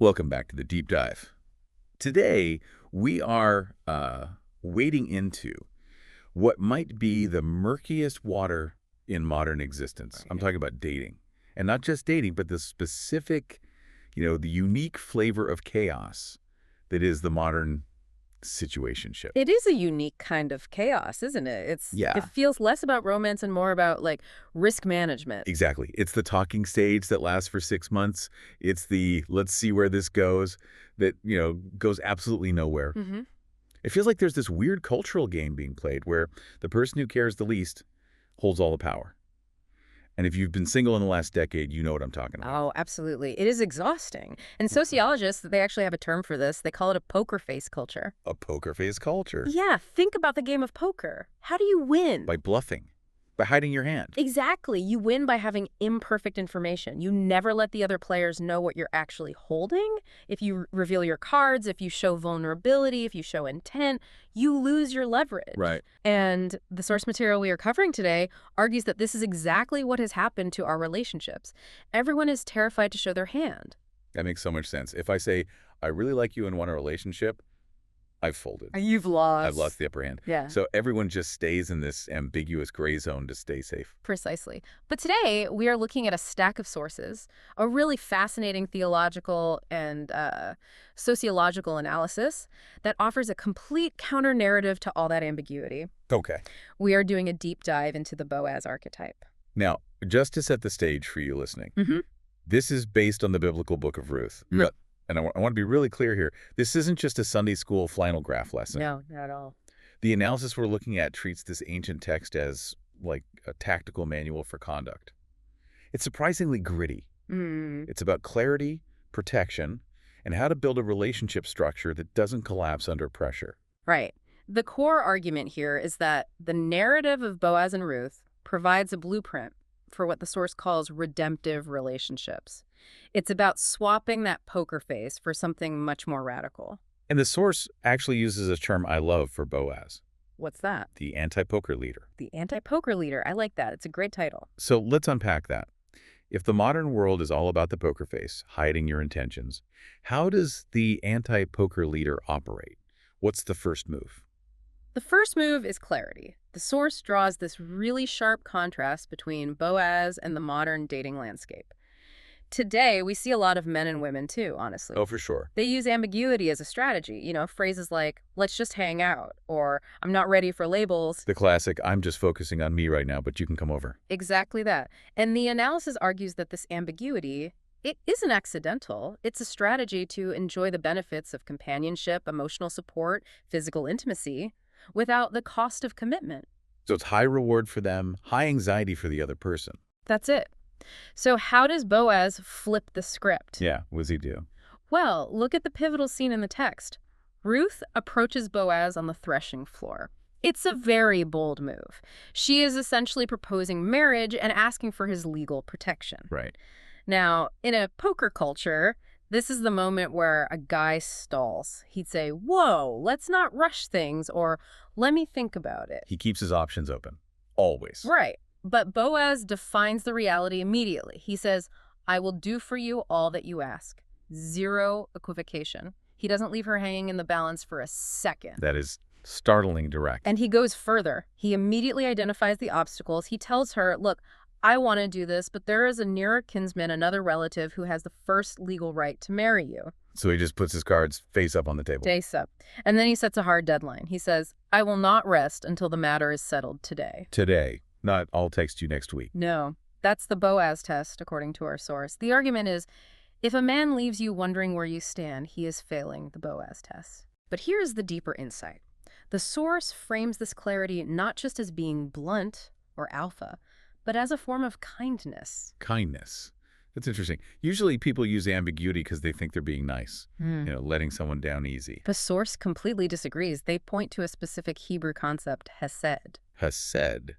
Welcome back to the deep dive. Today, we are wading into what might be the murkiest water in modern existence. I'm talking about dating. And not just dating, but the specific, the unique flavor of chaos that is the modern situationship. It is a unique kind of chaos, isn't it? Yeah. It feels less about romance and more about like risk management. Exactly. It's the talking stage that lasts for 6 months. It's the let's see where this goes that, goes absolutely nowhere. Mm-hmm. It feels like there's this weird cultural game being played where the person who cares the least holds all the power. And if you've been single in the last decade, you know what I'm talking about. Oh, absolutely. It is exhausting. And sociologists, they actually have a term for this. They call it a poker face culture. A poker face culture. Yeah, think about the game of poker. How do you win? By bluffing. By hiding your hand. Exactly. You win by having imperfect information. You never let the other players know what you're actually holding. If you reveal your cards, if you show vulnerability, if you show intent, you lose your leverage. Right. And the source material we are covering today argues that this is exactly what has happened to our relationships. Everyone is terrified to show their hand. That makes so much sense. If I say, I really like you and want a relationship, I've folded. You've lost. I've lost the upper hand. Yeah. So everyone just stays in this ambiguous gray zone to stay safe. Precisely. But today, we are looking at a stack of sources, a really fascinating theological and sociological analysis that offers a complete counter-narrative to all that ambiguity. Okay. We are doing a deep dive into the Boaz archetype. Now, just to set the stage for you listening, Mm-hmm. this is based on the biblical book of Ruth. Mm. And I want to be really clear here. This isn't just a Sunday school flannel graph lesson. No, not at all. The analysis we're looking at treats this ancient text as like a tactical manual for conduct. It's surprisingly gritty. Mm. It's about clarity, protection, and how to build a relationship structure that doesn't collapse under pressure. Right. The core argument here is that the narrative of Boaz and Ruth provides a blueprint for what the source calls redemptive relationships. It's about swapping that poker face for something much more radical. And the source actually uses a term I love for Boaz, What's that? the anti-poker leader. The anti-poker leader. I like that. It's a great title. So let's unpack that. If the modern world is all about the poker face, hiding your intentions, how does the anti-poker leader operate? What's the first move? The first move is clarity. The source draws this really sharp contrast between Boaz and the modern dating landscape. Today, we see a lot of men and women too, honestly. Oh, for sure. They use ambiguity as a strategy, phrases like, let's just hang out, or I'm not ready for labels. The classic, I'm just focusing on me right now, but you can come over. Exactly that. And the analysis argues that this ambiguity, it isn't accidental. It's a strategy to enjoy the benefits of companionship, emotional support, physical intimacy, without the cost of commitment. So it's high reward for them, high anxiety for the other person. That's it. So how does Boaz flip the script? Yeah, what does he do? Well, look at the pivotal scene in the text. Ruth approaches Boaz on the threshing floor. It's a very bold move. She is essentially proposing marriage and asking for his legal protection. Right. Now, in a poker culture, this is the moment where a guy stalls. He'd say, whoa, let's not rush things, or let me think about it. He keeps his options open. Always. Right. But Boaz defines the reality immediately. He says, I will do for you all that you ask. Zero equivocation. He doesn't leave her hanging in the balance for a second. That is startling direct. And he goes further. He immediately identifies the obstacles. He tells her, look, I want to do this, but there is a nearer kinsman, another relative, who has the first legal right to marry you. So he just puts his cards face up on the table. Face up. And then he sets a hard deadline. He says, I will not rest until the matter is settled today. Today. Not, I'll text you next week. No, that's the Boaz test, according to our source. The argument is, if a man leaves you wondering where you stand, he is failing the Boaz test. But here's the deeper insight. The source frames this clarity not just as being blunt or alpha, but as a form of kindness. Kindness. That's interesting. Usually people use ambiguity because they think they're being nice, letting someone down easy. The source completely disagrees. They point to a specific Hebrew concept, hesed. Hesed.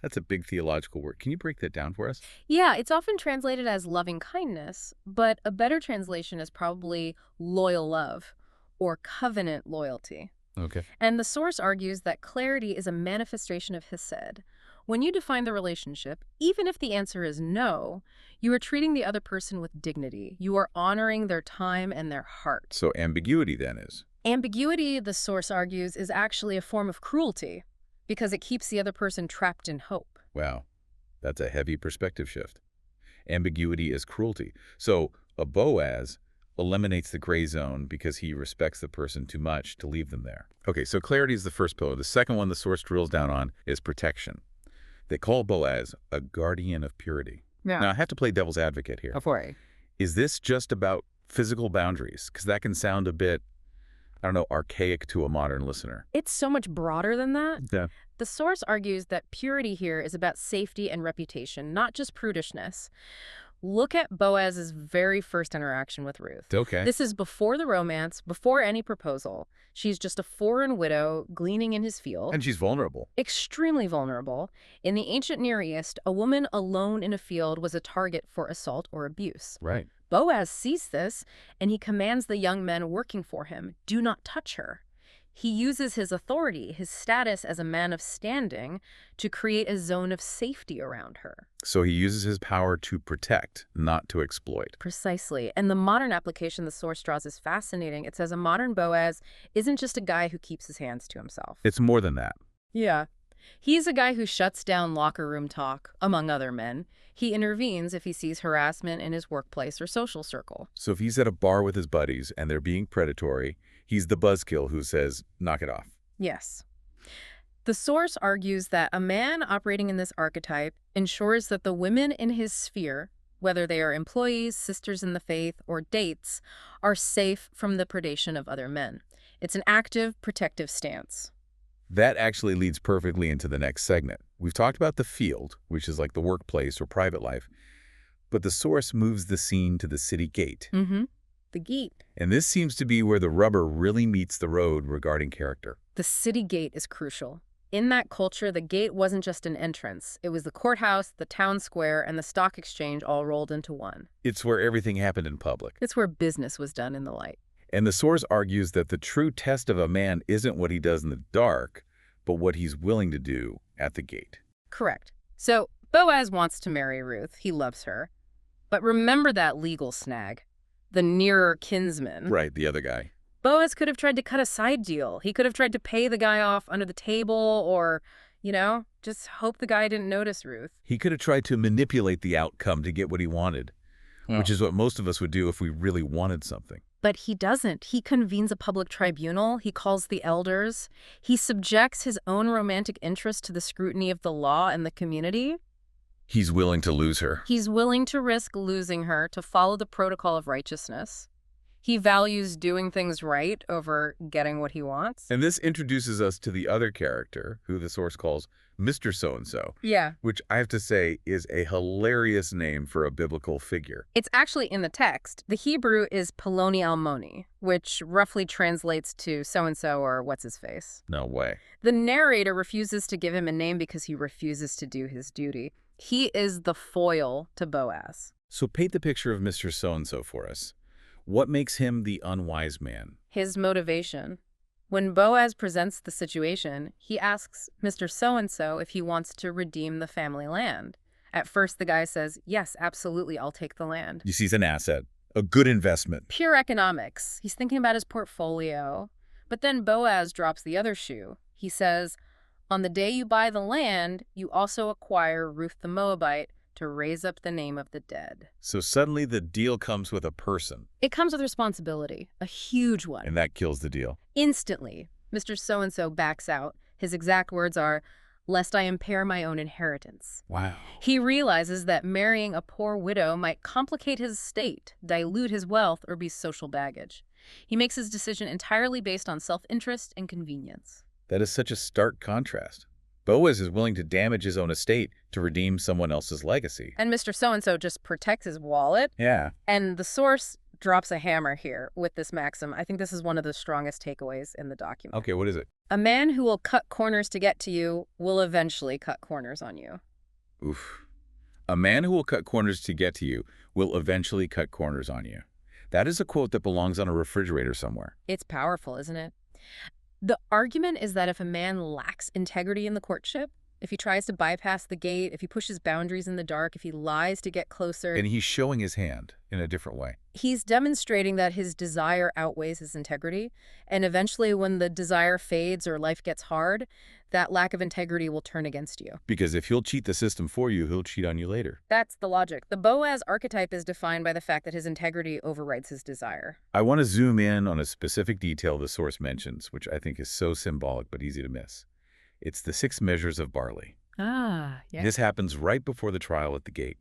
That's a big theological word. Can you break that down for us? Yeah, it's often translated as loving kindness, but a better translation is probably loyal love or covenant loyalty. Okay. And the source argues that clarity is a manifestation of hesed. When you define the relationship, even if the answer is no, you are treating the other person with dignity. You are honoring their time and their heart. So ambiguity then is. Ambiguity, the source argues, is actually a form of cruelty because it keeps the other person trapped in hope. Wow, that's a heavy perspective shift. Ambiguity is cruelty. So a Boaz eliminates the gray zone because he respects the person too much to leave them there. Okay, so clarity is the first pillar. The second one the source drills down on is protection. They call Boaz a guardian of purity. Yeah. Now, I have to play devil's advocate here. Right. Is this just about physical boundaries? Because that can sound a bit, I don't know, archaic to a modern listener. It's so much broader than that. Yeah. The source argues that purity here is about safety and reputation, not just prudishness. Look at Boaz's very first interaction with Ruth. Okay. This is before the romance, before any proposal. She's just a foreign widow gleaning in his field. And she's vulnerable. Extremely vulnerable. In the ancient Near East, a woman alone in a field was a target for assault or abuse. Right. Boaz sees this, and he commands the young men working for him, do not touch her. He uses his authority, his status as a man of standing, to create a zone of safety around her. So he uses his power to protect, not to exploit. Precisely. And the modern application the source draws is fascinating. It says a modern Boaz isn't just a guy who keeps his hands to himself. It's more than that. Yeah. He's a guy who shuts down locker room talk, among other men. He intervenes if he sees harassment in his workplace or social circle. So if he's at a bar with his buddies and they're being predatory, he's the buzzkill who says, knock it off. Yes. The source argues that a man operating in this archetype ensures that the women in his sphere, whether they are employees, sisters in the faith, or dates, are safe from the predation of other men. It's an active, protective stance. That actually leads perfectly into the next segment. We've talked about the field, which is like the workplace or private life, but the source moves the scene to the city gate. Mm-hmm. The gate. And this seems to be where the rubber really meets the road regarding character. The city gate is crucial. In that culture, the gate wasn't just an entrance. It was the courthouse, the town square, and the stock exchange all rolled into one. It's where everything happened in public. It's where business was done in the light. And the source argues that the true test of a man isn't what he does in the dark, but what he's willing to do at the gate. Correct. So Boaz wants to marry Ruth. He loves her. But remember that legal snag, the nearer kinsman. Right, the other guy. Boaz could have tried to cut a side deal. He could have tried to pay the guy off under the table or, just hope the guy didn't notice Ruth. He could have tried to manipulate the outcome to get what he wanted, which is what most of us would do if we really wanted something. But he doesn't. He convenes a public tribunal. He calls the elders. He subjects his own romantic interest to the scrutiny of the law and the community. He's willing to lose her. He's willing to risk losing her to follow the protocol of righteousness. He values doing things right over getting what he wants. And this introduces us to the other character, who the source calls Mr. So-and-so. Yeah. Which I have to say is a hilarious name for a biblical figure. It's actually in the text. The Hebrew is Peloni Almoni, which roughly translates to so-and-so or what's-his-face. No way. The narrator refuses to give him a name because he refuses to do his duty. He is the foil to Boaz. So paint the picture of Mr. So-and-so for us. What makes him the unwise man? His motivation. When Boaz presents the situation, he asks Mr. So-and-so if he wants to redeem the family land. At first, the guy says, yes, absolutely, I'll take the land. He sees an asset, a good investment. Pure economics. He's thinking about his portfolio. But then Boaz drops the other shoe. He says, on the day you buy the land, you also acquire Ruth the Moabite to raise up the name of the dead. So suddenly the deal comes with a person. It comes with responsibility, a huge one. And that kills the deal. Instantly, Mr. So-and-so backs out. His exact words are, lest I impair my own inheritance. Wow. He realizes that marrying a poor widow might complicate his estate, dilute his wealth, or be social baggage. He makes his decision entirely based on self-interest and convenience. That is such a stark contrast. Boaz is willing to damage his own estate to redeem someone else's legacy. And Mr. So-and-so just protects his wallet. Yeah. And the source drops a hammer here with this maxim. I think this is one of the strongest takeaways in the document. Okay, what is it? A man who will cut corners to get to you will eventually cut corners on you. Oof. A man who will cut corners to get to you will eventually cut corners on you. That is a quote that belongs on a refrigerator somewhere. It's powerful, isn't it? The argument is that if a man lacks integrity in the courtship, if he tries to bypass the gate, if he pushes boundaries in the dark, if he lies to get closer, And he's showing his hand in a different way. he's demonstrating that his desire outweighs his integrity. And eventually, when the desire fades or life gets hard, that lack of integrity will turn against you. Because if he'll cheat the system for you, he'll cheat on you later. That's the logic. The Boaz archetype is defined by the fact that his integrity overrides his desire. I want to zoom in on a specific detail the source mentions, which I think is so symbolic but easy to miss. It's the 6 measures of barley. Ah, yeah. This happens right before the trial at the gate.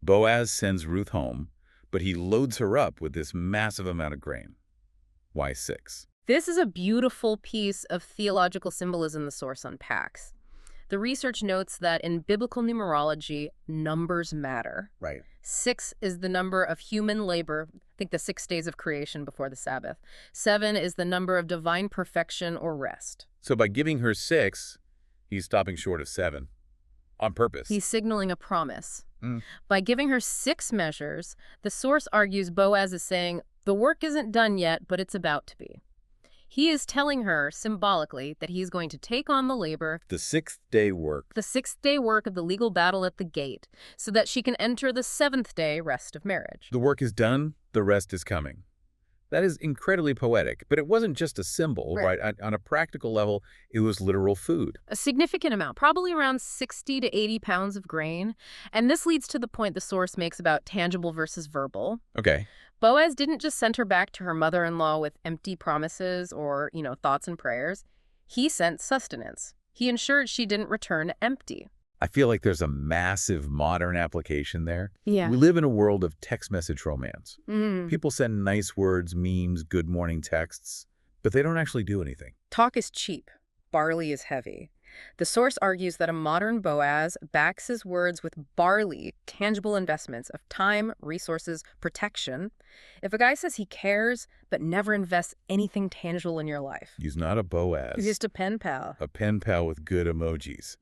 Boaz sends Ruth home, but he loads her up with this massive amount of grain. Why 6? This is a beautiful piece of theological symbolism the source unpacks. The research notes that in biblical numerology, numbers matter. Right. 6 is the number of human labor, think the 6 days of creation before the Sabbath. 7 is the number of divine perfection or rest. So by giving her 6, he's stopping short of 7 on purpose. He's signaling a promise. Mm. By giving her 6 measures, the source argues Boaz is saying, the work isn't done yet, but it's about to be. He is telling her, symbolically, that he's going to take on the labor, The 6th-day work. the 6th-day work of the legal battle at the gate, so that she can enter the 7th-day rest of marriage. The work is done, the rest is coming. That is incredibly poetic, but it wasn't just a symbol, Right. right? On a practical level, it was literal food. A significant amount, probably around 60 to 80 pounds of grain. And this leads to the point the source makes about tangible versus verbal. Okay. Boaz didn't just send her back to her mother-in-law with empty promises or, thoughts and prayers. He sent sustenance. He ensured she didn't return empty. I feel like there's a massive modern application there. Yeah. We live in a world of text message romance. Mm. People send nice words, memes, good morning texts, but they don't actually do anything. Talk is cheap. Barley is heavy. The source argues that a modern Boaz backs his words with barley, tangible investments of time, resources, protection. If a guy says he cares but never invests anything tangible in your life, He's not a Boaz. he's just a pen pal. A pen pal with good emojis.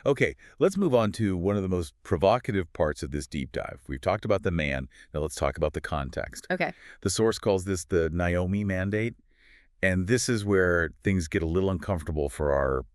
Okay, let's move on to one of the most provocative parts of this deep dive. We've talked about the man. Now let's talk about the context. Okay. The source calls this the Naomi mandate, and this is where things get a little uncomfortable for our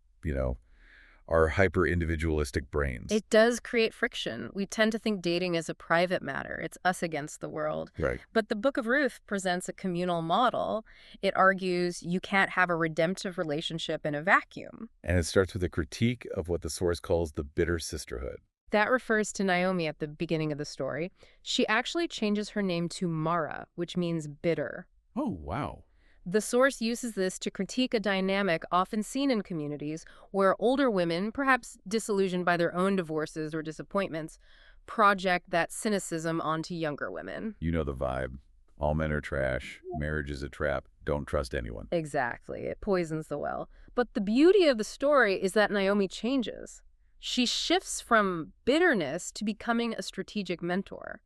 hyper-individualistic brains. It does create friction. We tend to think dating is a private matter. It's us against the world. Right. But the Book of Ruth presents a communal model. It argues you can't have a redemptive relationship in a vacuum. And it starts with a critique of what the source calls the bitter sisterhood. That refers to Naomi at the beginning of the story. She actually changes her name to Mara, which means bitter. Oh, wow. The source uses this to critique a dynamic often seen in communities where older women, perhaps disillusioned by their own divorces or disappointments, project that cynicism onto younger women. You know the vibe. All men are trash. Marriage is a trap. Don't trust anyone. Exactly. It poisons the well. But the beauty of the story is that Naomi changes. She shifts from bitterness to becoming a strategic mentor.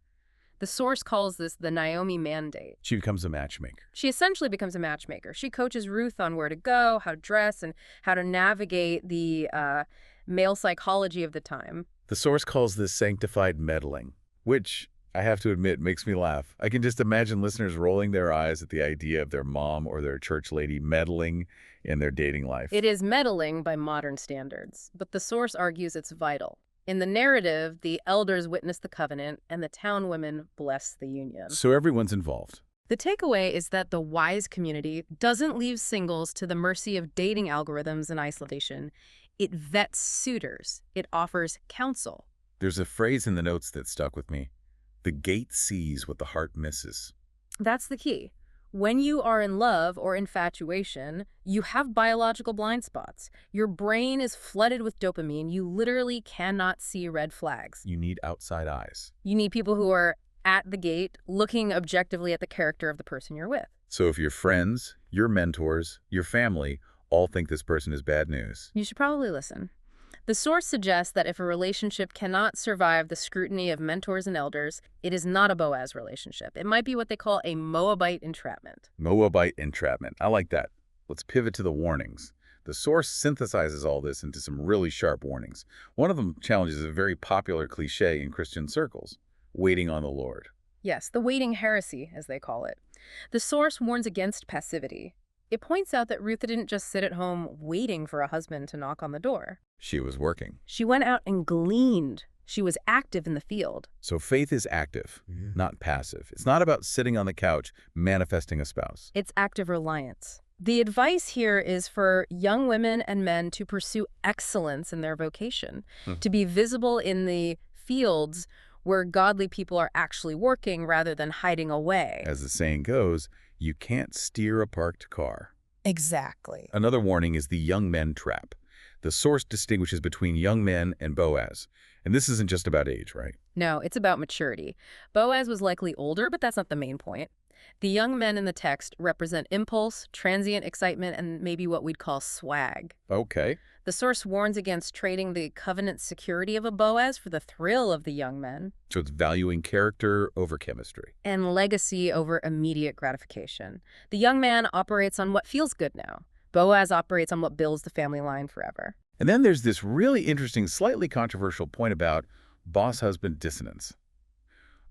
The source calls this the Naomi mandate. She becomes a matchmaker. She essentially becomes a matchmaker. She coaches Ruth on where to go, how to dress, and how to navigate the male psychology of the time. The source calls this sanctified meddling, which, I have to admit, makes me laugh. I can just imagine listeners rolling their eyes at the idea of their mom or their church lady meddling in their dating life. It is meddling by modern standards, but the source argues it's vital. In the narrative, the elders witness the covenant, and the town women bless the union. So everyone's involved. The takeaway is that the wise community doesn't leave singles to the mercy of dating algorithms and isolation. It vets suitors. It offers counsel. There's a phrase in the notes that stuck with me. The gate sees what the heart misses. That's the key. When you are in love or infatuation, you have biological blind spots. Your brain is flooded with dopamine. You literally cannot see red flags. You need outside eyes. You need people who are at the gate looking objectively at the character of the person you're with. So if your friends, your mentors, your family all think this person is bad news, You should probably listen. The source suggests that if a relationship cannot survive the scrutiny of mentors and elders, it is not a Boaz relationship. It might be what they call a Moabite entrapment. Moabite entrapment. I like that. Let's pivot to the warnings. The source synthesizes all this into some really sharp warnings. One of them challenges a very popular cliche in Christian circles, waiting on the Lord. Yes, the waiting heresy, as they call it. The source warns against passivity. It points out that Ruth didn't just sit at home waiting for a husband to knock on the door. She was working. She went out and gleaned. She was active in the field. So faith is active, not passive. It's not about sitting on the couch manifesting a spouse. It's active reliance. The advice here is for young women and men to pursue excellence in their vocation, to be visible in the fields where godly people are actually working rather than hiding away. As the saying goes, you can't steer a parked car. Exactly. Another warning is the young men trap. The source distinguishes between young men and Boaz. And this isn't just about age, right? No, it's about maturity. Boaz was likely older, but that's not the main point. The young men in the text represent impulse, transient excitement, and maybe what we'd call swag. Okay. The source warns against trading the covenant security of a Boaz for the thrill of the young men. So it's valuing character over chemistry. And legacy over immediate gratification. The young man operates on what feels good now. Boaz operates on what builds the family line forever. And then there's this really interesting, slightly controversial point about boss-husband dissonance.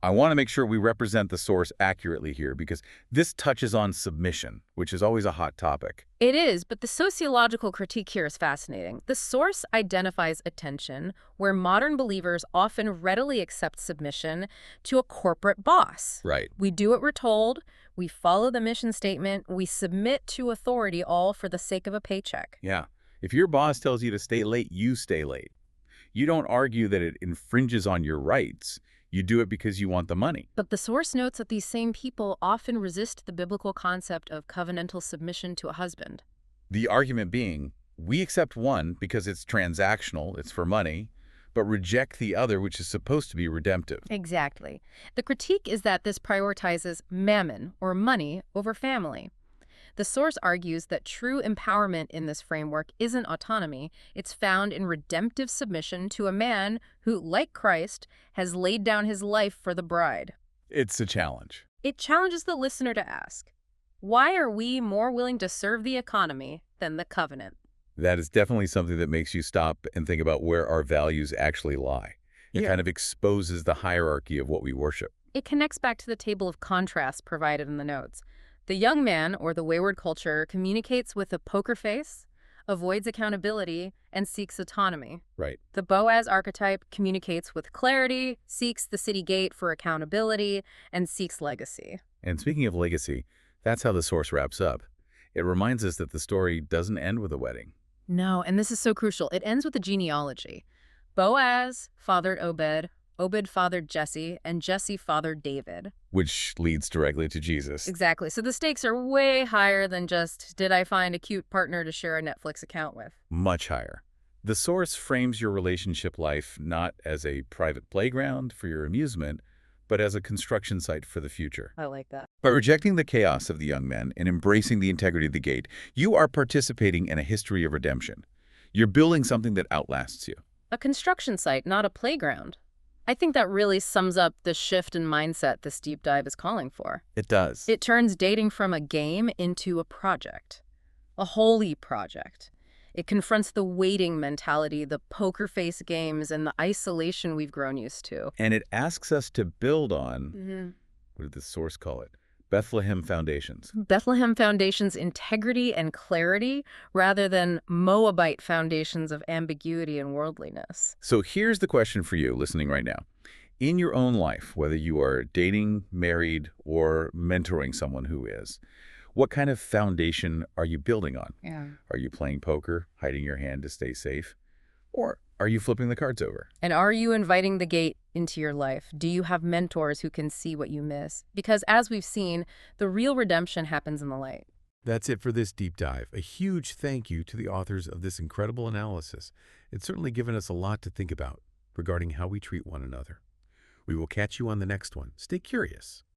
I want to make sure we represent the source accurately here because this touches on submission, which is always a hot topic. It is, but the sociological critique here is fascinating. The source identifies a tension where modern believers often readily accept submission to a corporate boss. Right. We do what we're told, we follow the mission statement, we submit to authority all for the sake of a paycheck. Yeah. If your boss tells you to stay late, you stay late. You don't argue that it infringes on your rights. You do it because you want the money. But the source notes that these same people often resist the biblical concept of covenantal submission to a husband. The argument being, we accept one because it's transactional, it's for money, but reject the other, which is supposed to be redemptive. Exactly. The critique is that this prioritizes mammon, or money, over family. The source argues that true empowerment in this framework isn't autonomy. It's found in redemptive submission to a man who, like Christ, has laid down his life for the bride. It's a challenge. It challenges the listener to ask, why are we more willing to serve the economy than the covenant? That is definitely something that makes you stop and think about where our values actually lie. It kind of exposes the hierarchy of what we worship. It connects back to the table of contrast provided in the notes. The young man, or the wayward culture, communicates with a poker face, avoids accountability, and seeks autonomy. Right. The Boaz archetype communicates with clarity, seeks the city gate for accountability, and seeks legacy. And speaking of legacy, that's how the source wraps up. It reminds us that the story doesn't end with a wedding. No, and this is so crucial. It ends with a genealogy. Boaz fathered Obed, Obed fathered Jesse, and Jesse fathered David. Which leads directly to Jesus. Exactly. So the stakes are way higher than just, did I find a cute partner to share a Netflix account with? Much higher. The source frames your relationship life not as a private playground for your amusement, but as a construction site for the future. I like that. By rejecting the chaos of the young men and embracing the integrity of the gate, you are participating in a history of redemption. You're building something that outlasts you. A construction site, not a playground. I think that really sums up the shift in mindset this deep dive is calling for. It does. It turns dating from a game into a project, a holy project. It confronts the waiting mentality, the poker face games, and the isolation we've grown used to. And it asks us to build on, what did the source call it? Bethlehem foundations. Bethlehem foundations' integrity and clarity rather than Moabite foundations of ambiguity and worldliness. So here's the question for you listening right now. In your own life, whether you are dating, married, or mentoring someone who is, what kind of foundation are you building on? Yeah. Are you playing poker, hiding your hand to stay safe? Or are you flipping the cards over? And are you inviting the gate into your life? Do you have mentors who can see what you miss? Because as we've seen, the real redemption happens in the light. That's it for this deep dive. A huge thank you to the authors of this incredible analysis. It's certainly given us a lot to think about regarding how we treat one another. We will catch you on the next one. Stay curious.